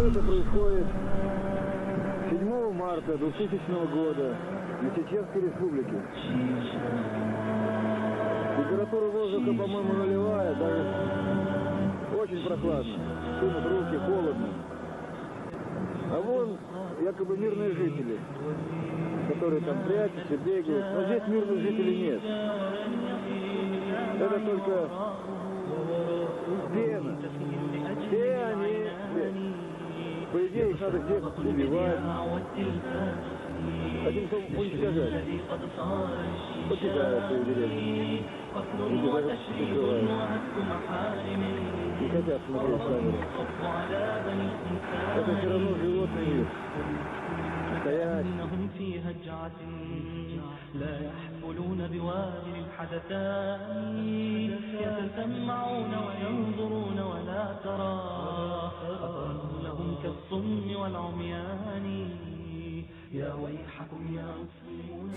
Все это происходит 7 марта 2000 года на Чеченской Республике. Температура воздуха, по-моему, нулевая, даже очень прохладно. Стынут руки, холодно. А вон якобы мирные жители, которые там прячутся, бегают. Но здесь мирных жителей нет. Это только пена. Все они, по идее, их надо всех убивать. Одним словом, уничтожать. Покидают свою деревню. Люди даже прикрывают. Не хотят смотреть в камеру. Это все равно животный мир. كأنهم في هجعة لا يحفلون بوادر الحدثان يتسمعون وينظرون ولا ترى أقل لهم كالصم والعميان يا ويحكم يا مسلمون